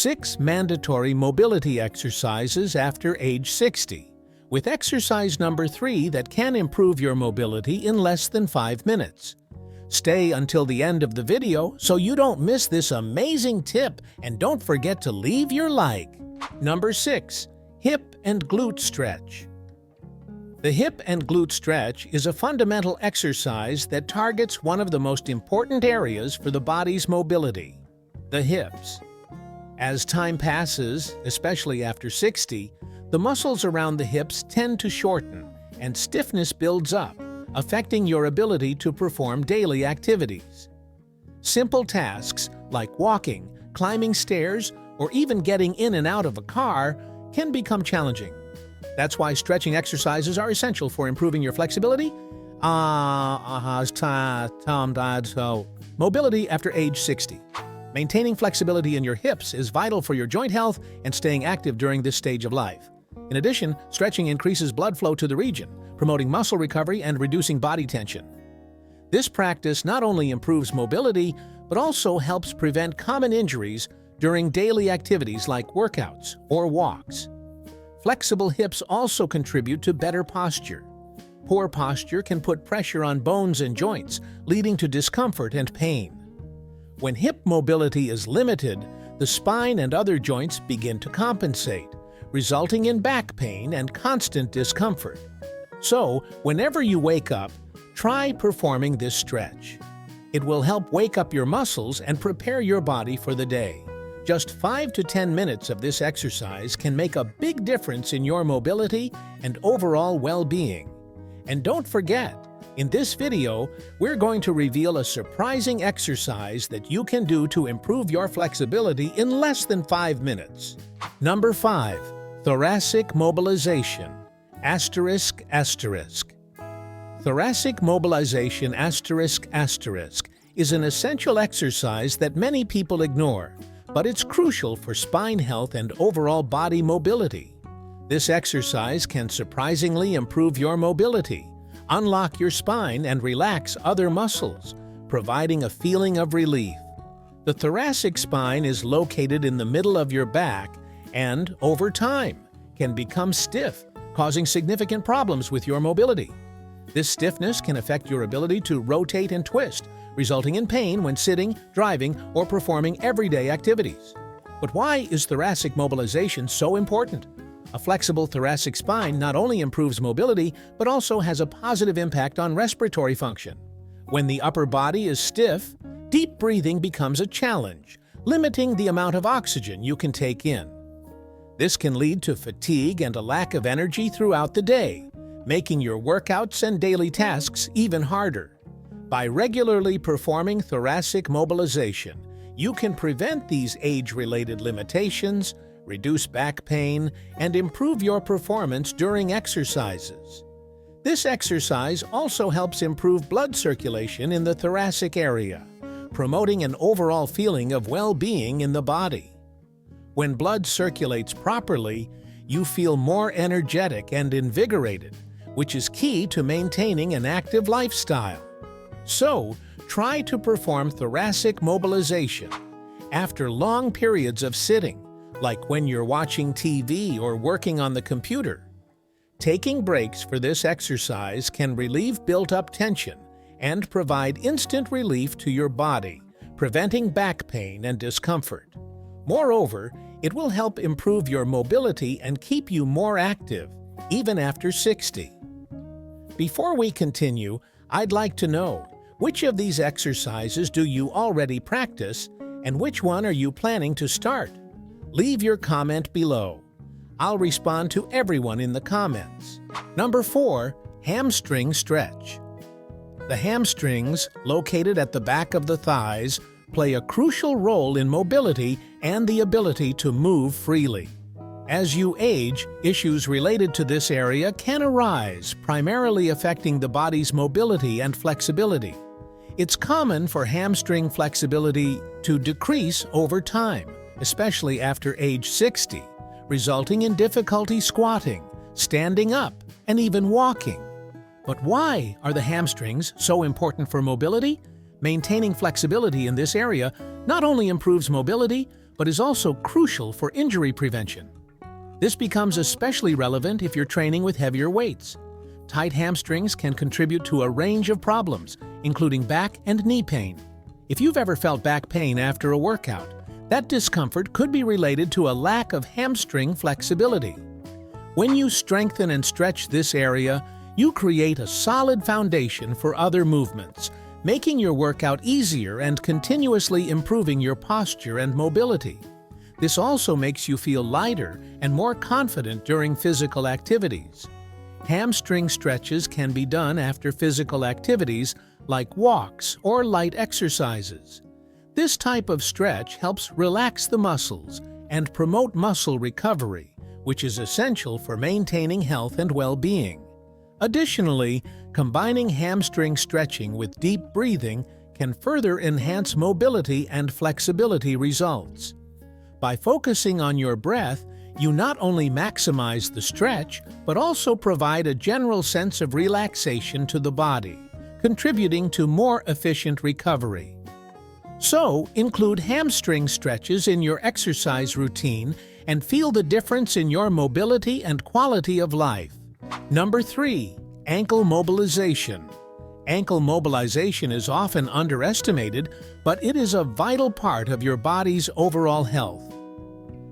6 mandatory mobility exercises after age 60, with exercise number 3 that can improve your mobility in less than 5 minutes. Stay until the end of the video so you don't miss this amazing tip, and don't forget to leave your like. Number 6. Hip and glute stretch. The hip and glute stretch is a fundamental exercise that targets one of the most important areas for the body's mobility, the hips. As time passes, especially after 60, the muscles around the hips tend to shorten and stiffness builds up, affecting your ability to perform daily activities. Simple tasks like walking, climbing stairs, or even getting in and out of a car can become challenging. That's why stretching exercises are essential for improving your flexibility. Mobility after age 60. Maintaining flexibility in your hips is vital for your joint health and staying active during this stage of life. In addition, stretching increases blood flow to the region, promoting muscle recovery and reducing body tension. This practice not only improves mobility, but also helps prevent common injuries during daily activities like workouts or walks. Flexible hips also contribute to better posture. Poor posture can put pressure on bones and joints, leading to discomfort and pain. When hip mobility is limited, the spine and other joints begin to compensate, resulting in back pain and constant discomfort. So, whenever you wake up, try performing this stretch. It will help wake up your muscles and prepare your body for the day. Just 5 to 10 minutes of this exercise can make a big difference in your mobility and overall well-being. And don't forget, in this video, we're going to reveal a surprising exercise that you can do to improve your flexibility in less than 5 minutes. Number 5. Thoracic mobilization. Asterisk, asterisk. Thoracic mobilization asterisk, asterisk is an essential exercise that many people ignore, but it's crucial for spine health and overall body mobility. This exercise can surprisingly improve your mobility, unlock your spine, and relax other muscles, providing a feeling of relief. The thoracic spine is located in the middle of your back and, over time, can become stiff, causing significant problems with your mobility. This stiffness can affect your ability to rotate and twist, resulting in pain when sitting, driving, or performing everyday activities. But why is thoracic mobilization so important? A flexible thoracic spine not only improves mobility, but also has a positive impact on respiratory function. When the upper body is stiff, deep breathing becomes a challenge, limiting the amount of oxygen you can take in. This can lead to fatigue and a lack of energy throughout the day, making your workouts and daily tasks even harder. By regularly performing thoracic mobilization, you can prevent these age-related limitations, reduce back pain, and improve your performance during exercises. This exercise also helps improve blood circulation in the thoracic area, promoting an overall feeling of well-being in the body. When blood circulates properly, you feel more energetic and invigorated, which is key to maintaining an active lifestyle. So, try to perform thoracic mobilization after long periods of sitting, like when you're watching TV or working on the computer. Taking breaks for this exercise can relieve built-up tension and provide instant relief to your body, preventing back pain and discomfort. Moreover, it will help improve your mobility and keep you more active, even after 60. Before we continue, I'd like to know, which of these exercises do you already practice, and which one are you planning to start? Leave your comment below. I'll respond to everyone in the comments. Number 4. Hamstring stretch. The hamstrings, located at the back of the thighs, play a crucial role in mobility and the ability to move freely. As you age, issues related to this area can arise, primarily affecting the body's mobility and flexibility. It's common for hamstring flexibility to decrease over time, especially after age 60, resulting in difficulty squatting, standing up, and even walking. But why are the hamstrings so important for mobility? Maintaining flexibility in this area not only improves mobility, but is also crucial for injury prevention. This becomes especially relevant if you're training with heavier weights. Tight hamstrings can contribute to a range of problems, including back and knee pain. If you've ever felt back pain after a workout, that discomfort could be related to a lack of hamstring flexibility. When you strengthen and stretch this area, you create a solid foundation for other movements, making your workout easier and continuously improving your posture and mobility. This also makes you feel lighter and more confident during physical activities. Hamstring stretches can be done after physical activities like walks or light exercises. This type of stretch helps relax the muscles and promote muscle recovery, which is essential for maintaining health and well-being. Additionally, combining hamstring stretching with deep breathing can further enhance mobility and flexibility results. By focusing on your breath, you not only maximize the stretch, but also provide a general sense of relaxation to the body, contributing to more efficient recovery. So, include hamstring stretches in your exercise routine and feel the difference in your mobility and quality of life. Number 3. Ankle mobilization. Ankle mobilization is often underestimated, but it is a vital part of your body's overall health.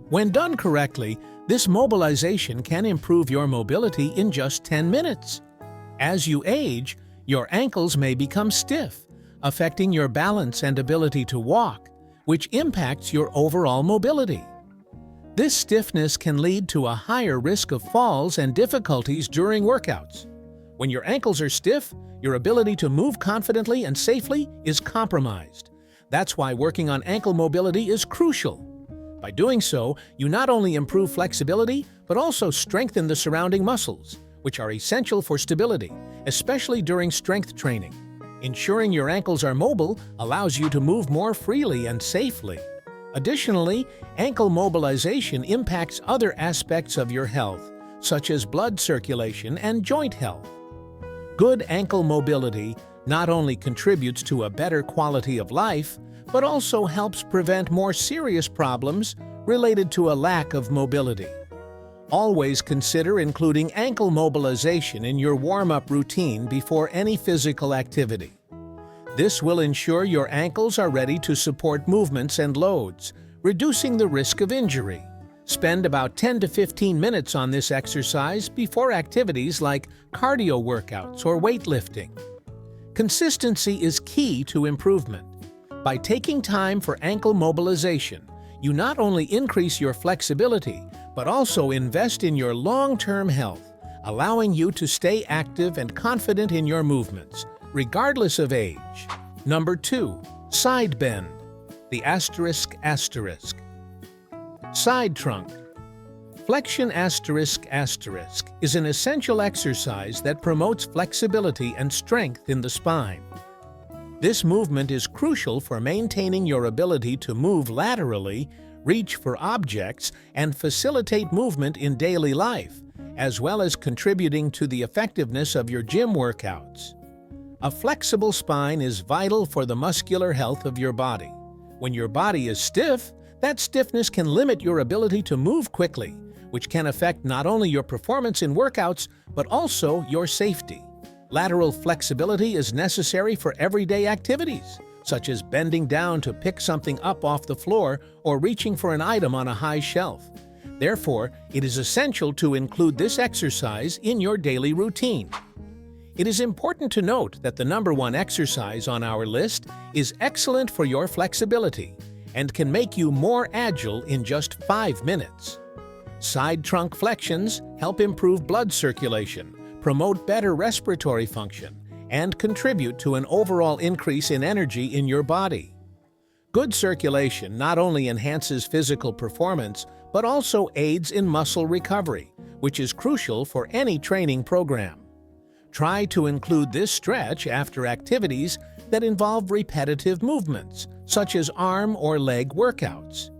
When done correctly, this mobilization can improve your mobility in just 10 minutes. As you age, your ankles may become stiff, affecting your balance and ability to walk, which impacts your overall mobility. This stiffness can lead to a higher risk of falls and difficulties during workouts. When your ankles are stiff, your ability to move confidently and safely is compromised. That's why working on ankle mobility is crucial. By doing so, you not only improve flexibility, but also strengthen the surrounding muscles, which are essential for stability, especially during strength training. Ensuring your ankles are mobile allows you to move more freely and safely. Additionally, ankle mobilization impacts other aspects of your health, such as blood circulation and joint health. Good ankle mobility not only contributes to a better quality of life, but also helps prevent more serious problems related to a lack of mobility. Always consider including ankle mobilization in your warm-up routine before any physical activity. This will ensure your ankles are ready to support movements and loads, reducing the risk of injury. Spend about 10 to 15 minutes on this exercise before activities like cardio workouts or weightlifting. Consistency is key to improvement. By taking time for ankle mobilization, you not only increase your flexibility, but also invest in your long-term health, allowing you to stay active and confident in your movements, regardless of age. Number 2. Side bend. The asterisk. Side trunk. Flexion is an essential exercise that promotes flexibility and strength in the spine. This movement is crucial for maintaining your ability to move laterally, reach for objects, and facilitate movement in daily life, as well as contributing to the effectiveness of your gym workouts. A flexible spine is vital for the muscular health of your body. When your body is stiff, that stiffness can limit your ability to move quickly, which can affect not only your performance in workouts, but also your safety. Lateral flexibility is necessary for everyday activities, such as bending down to pick something up off the floor or reaching for an item on a high shelf. Therefore, it is essential to include this exercise in your daily routine. It is important to note that the number 1 exercise on our list is excellent for your flexibility and can make you more agile in just 5 minutes. Side trunk flexions help improve blood circulation, promote better respiratory function, and contribute to an overall increase in energy in your body. Good circulation not only enhances physical performance, but also aids in muscle recovery, which is crucial for any training program. Try to include this stretch after activities that involve repetitive movements, such as arm or leg workouts.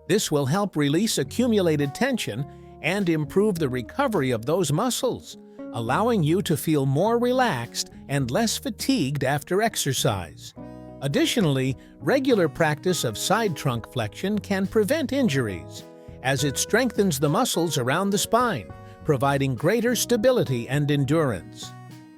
This will help release accumulated tension and improve the recovery of those muscles, allowing you to feel more relaxed and less fatigued after exercise. Additionally, regular practice of side trunk flexion can prevent injuries, as it strengthens the muscles around the spine, providing greater stability and endurance.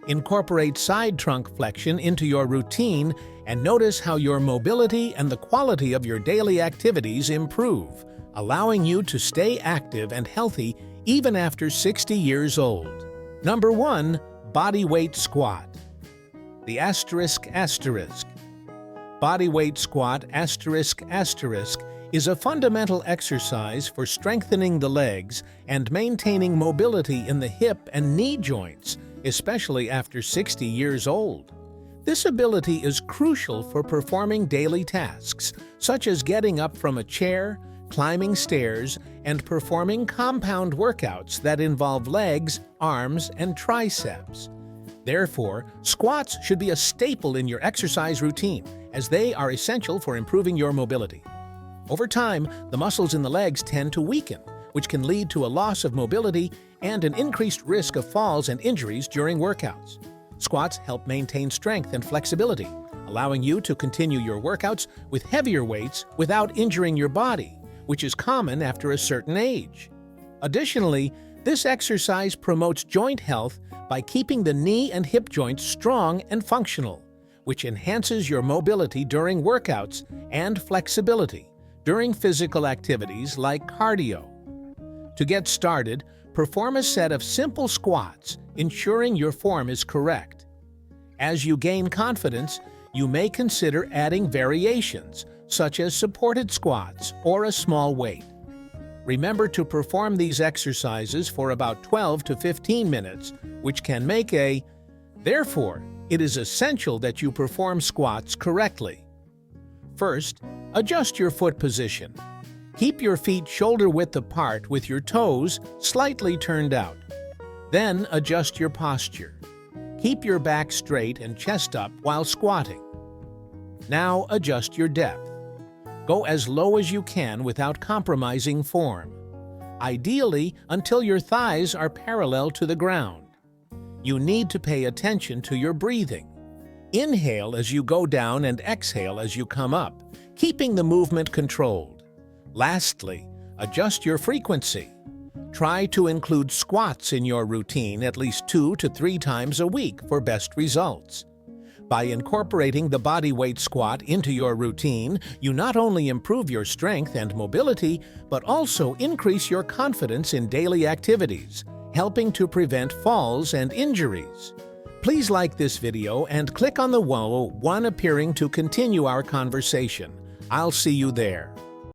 Incorporate side trunk flexion into your routine and notice how your mobility and the quality of your daily activities improve, allowing you to stay active and healthy even after 60 years old. Number 1. Bodyweight squat. The asterisk. Bodyweight squat is a fundamental exercise for strengthening the legs and maintaining mobility in the hip and knee joints, especially after 60 years old. This ability is crucial for performing daily tasks, such as getting up from a chair, climbing stairs, and performing compound workouts that involve legs, arms, and triceps. Therefore, squats should be a staple in your exercise routine, as they are essential for improving your mobility. Over time, the muscles in the legs tend to weaken, which can lead to a loss of mobility and an increased risk of falls and injuries during workouts. Squats help maintain strength and flexibility, allowing you to continue your workouts with heavier weights without injuring your body, which is common after a certain age. Additionally, this exercise promotes joint health by keeping the knee and hip joints strong and functional, which enhances your mobility during workouts and flexibility during physical activities like cardio. To get started, perform a set of simple squats, ensuring your form is correct. As you gain confidence, you may consider adding variations, such as supported squats or a small weight. Remember to perform these exercises for about 12 to 15 minutes, which can make a... Therefore, it is essential that you perform squats correctly. First, adjust your foot position. Keep your feet shoulder-width apart with your toes slightly turned out. Then adjust your posture. Keep your back straight and chest up while squatting. Now adjust your depth. Go as low as you can without compromising form, ideally until your thighs are parallel to the ground. You need to pay attention to your breathing. Inhale as you go down and exhale as you come up, keeping the movement controlled. Lastly, adjust your frequency. Try to include squats in your routine at least 2 to 3 times a week for best results. By incorporating the bodyweight squat into your routine, you not only improve your strength and mobility, but also increase your confidence in daily activities, helping to prevent falls and injuries. Please like this video and click on the one appearing to continue our conversation. I'll see you there.